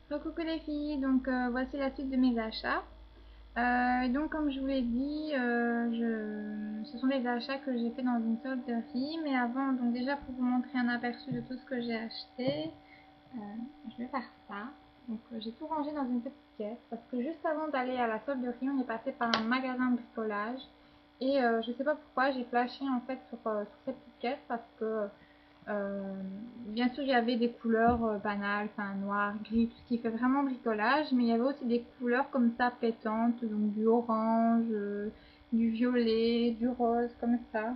Donc coucou les filles, donc voici la suite de mes achats. Donc comme je vous l'ai dit, ce sont des achats que j'ai fait dans une solderie, mais avant, donc déjà pour vous montrer un aperçu de tout ce que j'ai acheté, euh, je vais faire ça. Donc j'ai tout rangé dans une petite caisse parce que juste avant d'aller à la solderie, on est passé par un magasin de bricolage et je sais pas pourquoi j'ai flashé en fait sur cette petite caisse parce que bien sûr, il y avait des couleurs banales, enfin noir, gris, tout ce qui fait vraiment bricolage, mais il y avait aussi des couleurs comme ça pétantes, donc du orange, du violet, du rose, comme ça.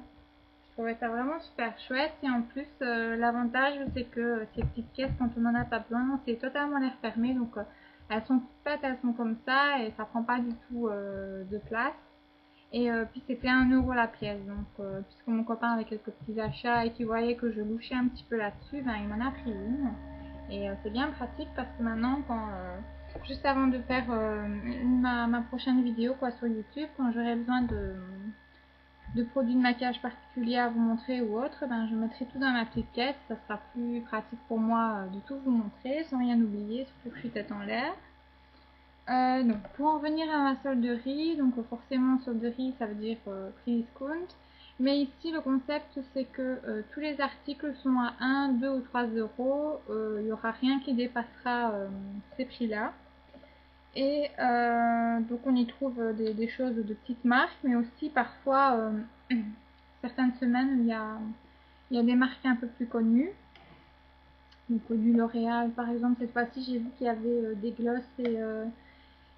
Je trouvais ça vraiment super chouette et en plus, l'avantage c'est que ces petites pièces, quand on n'en a pas besoin, c'est totalement l'air fermé, donc elles sont toutes faites, elles sont comme ça et ça prend pas du tout de place. Et puis c'était 1 € la pièce, donc puisque mon copain avait quelques petits achats et qu'il voyait que je louchais un petit peu là-dessus, ben, il m'en a pris une. Et c'est bien pratique parce que maintenant, juste avant de faire ma prochaine vidéo quoi, sur YouTube, quand j'aurai besoin de produits de maquillage particuliers à vous montrer ou autre, ben, je mettrai tout dans ma petite caisse, ça sera plus pratique pour moi de tout vous montrer sans rien oublier, surtout que je suis tête en l'air. Donc, pour en venir à ma solderie, donc forcément solderie ça veut dire prix discount, mais ici le concept c'est que tous les articles sont à 1, 2 ou 3 euros, il n'y aura rien qui dépassera ces prix-là. Et donc on y trouve des choses de petites marques, mais aussi parfois certaines semaines il y a des marques un peu plus connues. Donc du L'Oréal par exemple, cette fois-ci j'ai vu qu'il y avait des gloss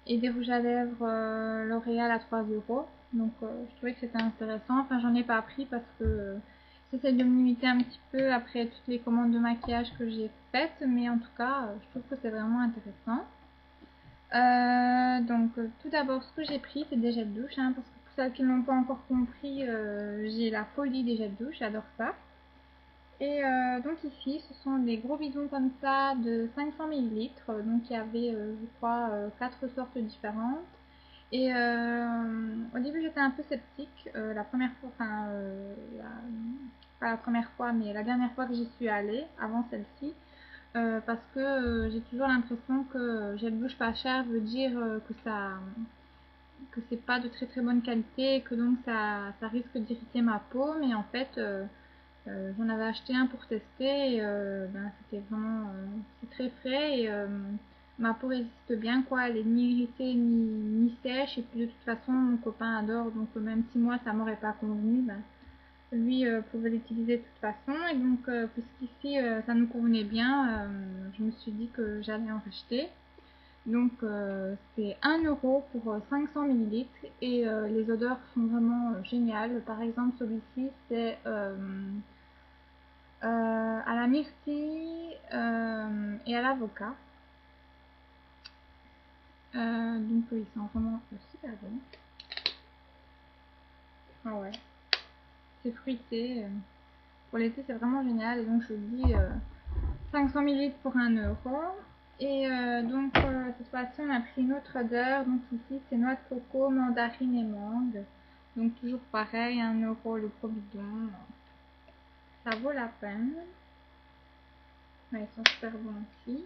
et des rouges à lèvres L'Oréal à 3 euros. Donc je trouvais que c'était intéressant. Enfin, j'en ai pas pris parce que j'essaie de me limiter un petit peu après toutes les commandes de maquillage que j'ai faites. Mais en tout cas, je trouve que c'est vraiment intéressant. Tout d'abord, ce que j'ai pris, c'est des jets de douche. Hein, parce que pour celles qui n'ont pas encore compris, j'ai la folie des jets de douche. J'adore ça. Et donc ici, ce sont des gros bidons comme ça de 500 millilitres. Donc il y avait, je crois, 4 sortes différentes. Et au début, j'étais un peu sceptique. La première fois, enfin, pas la première fois, mais la dernière fois que j'y suis allée, avant celle-ci, parce que j'ai toujours l'impression que gel douche pas cher veut dire que c'est pas de très très bonne qualité et que donc ça risque d'irriter ma peau. Mais en fait, j'en avais acheté un pour tester et ben, c'était vraiment c'est très frais et ma peau résiste bien quoi, elle est ni irritée ni sèche et puis de toute façon mon copain adore donc même si moi ça m'aurait pas convenu, ben, lui pouvait l'utiliser de toute façon et donc puisqu'ici ça nous convenait bien, je me suis dit que j'allais en racheter. Donc c'est 1 € pour 500 millilitres et les odeurs sont vraiment géniales. Par exemple celui-ci c'est à la myrtille et à l'avocat. Donc ils sont vraiment super bons. Ah ouais, c'est fruité. Pour l'été c'est vraiment génial. Et donc je dis 500 millilitres pour 1 €. Et cette fois-ci on a pris une autre odeur. Donc ici c'est noix de coco, mandarine et mangue. Donc toujours pareil, 1 € le gros bidon. Ça vaut la peine. Ouais, ils sont super bons aussi.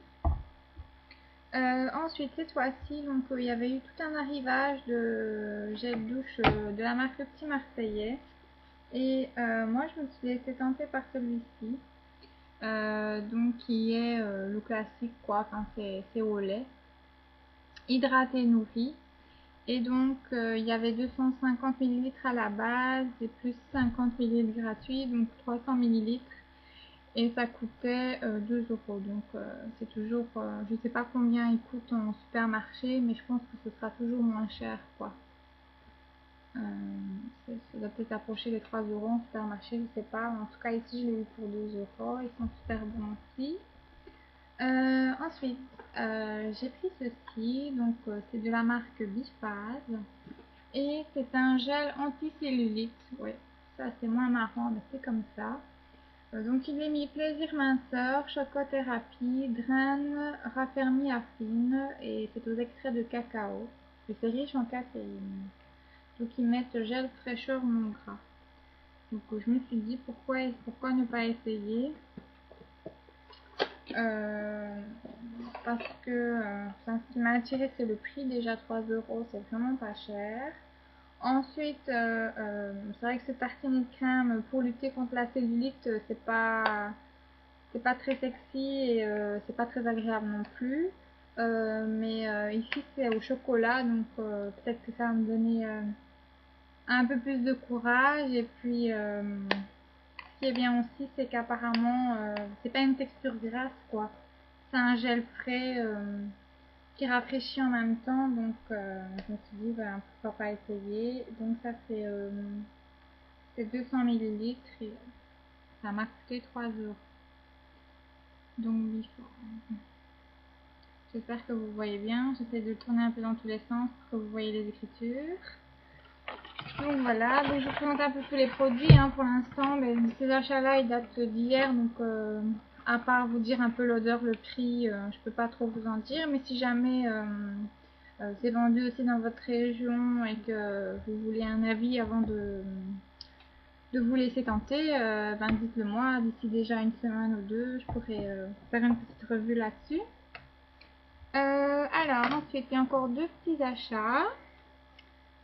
Ensuite, cette fois-ci, donc il y avait eu tout un arrivage de gel douche de la marque Le Petit Marseillais. Et moi, je me suis laissée tenter par celui-ci. Donc, qui est le classique, quoi. Enfin, c'est au lait. Hydraté, nourri. Et donc, il y avait 250 millilitres à la base et plus 50 millilitres gratuits, donc 300 millilitres. Et ça coûtait 2 €. Donc c'est toujours, je sais pas combien il coûte en supermarché, mais je pense que ce sera toujours moins cher quoi. Ça doit peut-être approcher les 3 € en supermarché, je sais pas. En tout cas ici je l'ai eu pour 2 €. Ils sont super bons aussi. Ensuite j'ai pris ceci, donc c'est de la marque Biphase. Et c'est un gel anti-cellulite. Oui, ça c'est moins marrant, mais c'est comme ça. Donc il est mis plaisir minceur, chocothérapie, draine, raffermi à fine et c'est aux extraits de cacao. Et c'est riche en caféine. Donc ils mettent gel fraîcheur non gras. Donc je me suis dit pourquoi ne pas essayer. Euh, Parce que ce qui m'a attiré, c'est le prix. Déjà 3 euros, c'est vraiment pas cher. Ensuite, c'est vrai que ce tartine de crème pour lutter contre la cellulite, c'est pas très sexy et c'est pas très agréable non plus. Mais ici, c'est au chocolat, donc peut-être que ça va me donner un peu plus de courage. Et puis, ce qui est bien aussi, c'est qu'apparemment, c'est pas une texture grasse, quoi. C'est un gel frais qui rafraîchit en même temps, donc je me suis dit, ben, pourquoi pas essayer. Donc ça fait c'est 200 millilitres et ça m'a coûté 3 euros. Donc oui, j'espère que vous voyez bien. J'essaie de tourner un peu dans tous les sens pour que vous voyez les écritures. Donc voilà, donc je vous présente un peu tous les produits hein, pour l'instant. Mais ces achats-là, ils datent d'hier, donc à part vous dire un peu l'odeur, le prix, je peux pas trop vous en dire. Mais si jamais c'est vendu aussi dans votre région et que vous voulez un avis avant de vous laisser tenter, ben dites-le moi. D'ici déjà une semaine ou deux, je pourrais faire une petite revue là-dessus. Alors ensuite, il y a encore deux petits achats.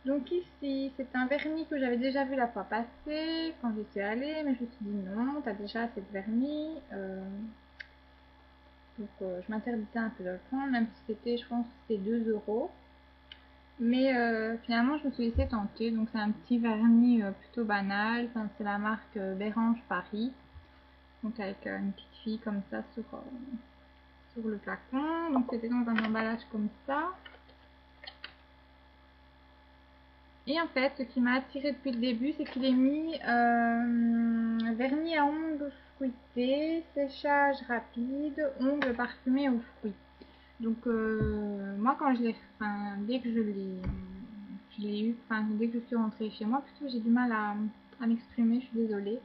Donc ici, c'est un vernis que j'avais déjà vu la fois passée quand j'y suis allée, mais je me suis dit non, t'as déjà assez de vernis. Donc je m'interdisais un peu de le prendre, même si c'était, je pense, c'était 2 euros. Mais finalement, je me suis laissée tenter. Donc c'est un petit vernis plutôt banal. Enfin, c'est la marque Bérange Paris. Donc avec une petite fille comme ça sur le flacon. Donc c'était dans un emballage comme ça. Et en fait, ce qui m'a attiré depuis le début, c'est qu'il est mis vernis à ongles fruités, séchage rapide, ongles parfumés aux fruits. Donc moi, quand dès que je l'ai eu, enfin dès que je suis rentrée chez moi, plutôt j'ai du mal à m'exprimer, je suis désolée.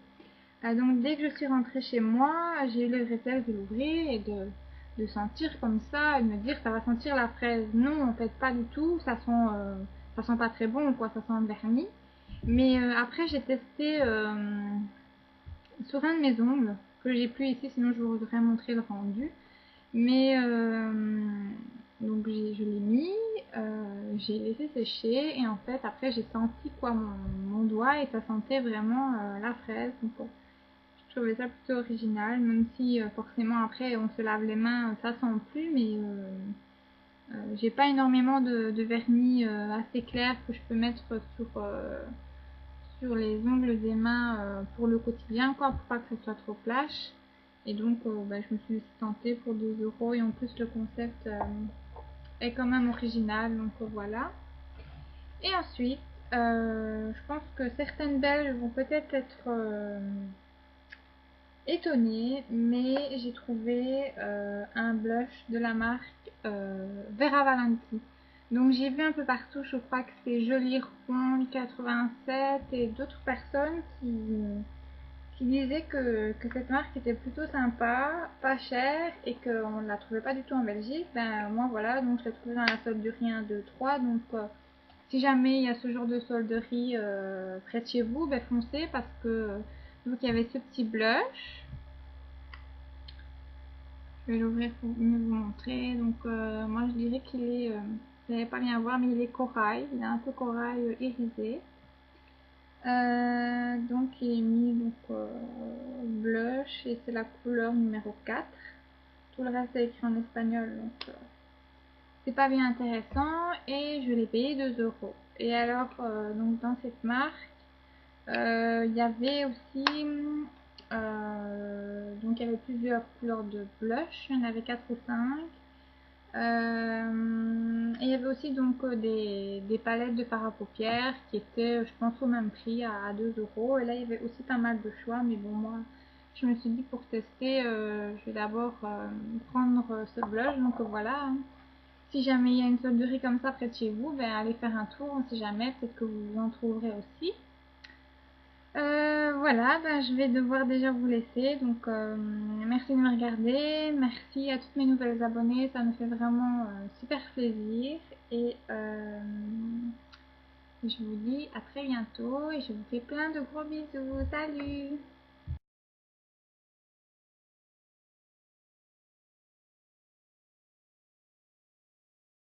Donc dès que je suis rentrée chez moi, j'ai eu le réflexe de l'ouvrir et de sentir comme ça et de me dire ça va sentir la fraise. Non, en fait pas du tout, ça sent pas très bon quoi, ça sent le vernis. Mais après j'ai testé sur un de mes ongles que j'ai plus ici, sinon je vous voudrais montrer le rendu. Mais donc je l'ai mis, j'ai laissé sécher et en fait après j'ai senti quoi mon doigt et ça sentait vraiment la fraise. Donc je trouvais ça plutôt original, même si forcément après on se lave les mains, ça sent plus, mais j'ai pas énormément de vernis assez clair que je peux mettre sur les ongles des mains pour le quotidien, quoi, pour pas que ce soit trop flash. Et donc bah, je me suis laissée tenter pour 2 euros et en plus le concept est quand même original, donc voilà. Et ensuite, je pense que certaines Belges vont peut-être être étonnée, mais j'ai trouvé un blush de la marque Vera Valenti. Donc j'ai vu un peu partout, je crois que c'est Jolie Rond 87 et d'autres personnes qui disaient que cette marque était plutôt sympa, pas chère et qu'on ne la trouvait pas du tout en Belgique. Ben moi voilà, donc je l'ai trouvée dans la solderie 1, 2, 3. Donc si jamais il y a ce genre de solderie près de chez vous, ben foncez parce que donc il y avait ce petit blush. Je vais l'ouvrir pour mieux vous montrer. Donc moi je dirais qu'il est, vous n'allez pas bien voir, mais il est corail. Il est un peu corail irisé. Donc il est mis donc, blush et c'est la couleur numéro 4. Tout le reste est écrit en espagnol, donc c'est pas bien intéressant. Et je l'ai payé 2 euros. Et alors, donc dans cette marque, il y avait aussi donc il y avait plusieurs couleurs de blush, il y en avait 4 ou 5. Et il y avait aussi donc des palettes de fard à paupières qui étaient, je pense, au même prix à 2 euros. Et là, il y avait aussi pas mal de choix, mais bon, moi, je me suis dit pour tester, je vais d'abord prendre ce blush. Donc voilà, hein. Si jamais il y a une solderie comme ça près de chez vous, ben allez faire un tour, on sait jamais, peut-être que vous en trouverez aussi. Voilà, ben, je vais devoir déjà vous laisser. Donc, merci de me regarder. Merci à toutes mes nouvelles abonnées. Ça me fait vraiment super plaisir. Et je vous dis à très bientôt. Et je vous fais plein de gros bisous. Salut!